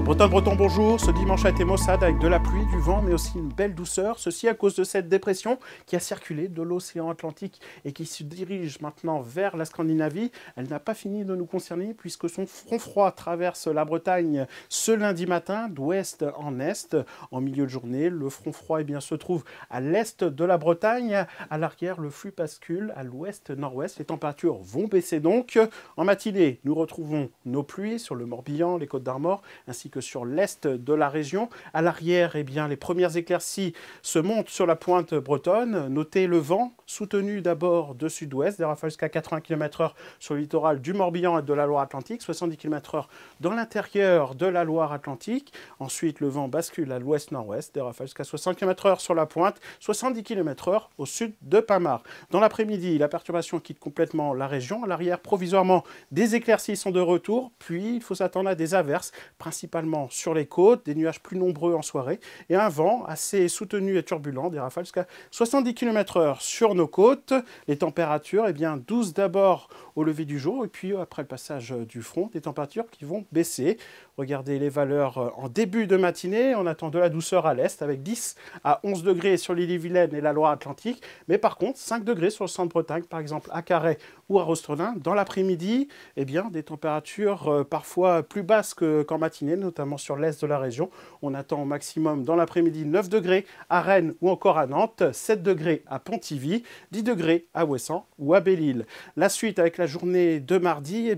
Breton, bonjour. Ce dimanche a été maussade avec de la pluie, du vent, mais aussi une belle douceur. Ceci à cause de cette dépression qui a circulé de l'océan Atlantique et qui se dirige maintenant vers la Scandinavie. Elle n'a pas fini de nous concerner puisque son front froid traverse la Bretagne ce lundi matin d'ouest en est. En milieu de journée, le front froid se trouve à l'est de la Bretagne. À l'arrière, le flux bascule à l'ouest-nord-ouest. Les températures vont baisser donc. En matinée, nous retrouvons nos pluies sur le Morbihan, les Côtes-d'Armor, ainsi que sur l'est de la région. À l'arrière, les premières éclaircies se montent sur la pointe bretonne. Notez le vent, soutenu d'abord de sud-ouest, des rafales jusqu'à 80 km/h sur le littoral du Morbihan et de la Loire-Atlantique, 70 km/h dans l'intérieur de la Loire-Atlantique. Ensuite, le vent bascule à l'ouest-nord-ouest, des rafales jusqu'à 60 km/h sur la pointe, 70 km/h au sud de Pamar. Dans l'après-midi, la perturbation quitte complètement la région. À l'arrière, provisoirement, des éclaircies sont de retour, puis il faut s'attendre à des averses, principalement sur les côtes, des nuages plus nombreux en soirée et un vent assez soutenu et turbulent, des rafales jusqu'à 70 km/h sur nos côtes. Les températures, 12 d'abord au lever du jour et puis après le passage du front, des températures qui vont baisser. Regardez les valeurs en début de matinée, on attend de la douceur à l'est avec 10 à 11 degrés sur l'Ille-et-Vilaine et la Loire-Atlantique, mais par contre 5 degrés sur le centre-Bretagne, par exemple à Carhaix ou à Rostredin. Dans l'après-midi, des températures parfois plus basses qu'en matinée, notamment sur l'est de la région. On attend au maximum dans l'après-midi 9 degrés à Rennes ou encore à Nantes, 7 degrés à Pontivy, 10 degrés à Ouessant ou à Belle-Île. La suite avec la journée de mardi,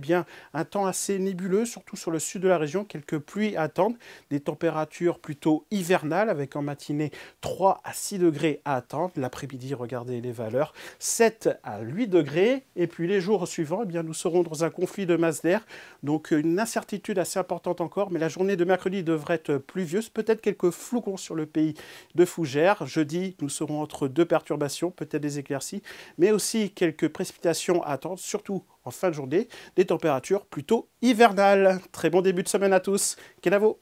un temps assez nébuleux, surtout sur le sud de la région, quelques pluies attendent, des températures plutôt hivernales avec en matinée 3 à 6 degrés à attendre. L'après-midi, regardez les valeurs, 7 à 8 degrés. Et puis les jours suivants, nous serons dans un conflit de masse d'air, donc une incertitude assez importante encore, mais la journée de mercredi devrait être pluvieuse, peut-être quelques flocons sur le pays de Fougères. Jeudi, nous serons entre deux perturbations, peut-être des éclaircies, mais aussi quelques précipitations à attendre, surtout en fin de journée, des températures plutôt hivernales. Très bon début de semaine à tous. Kenavo!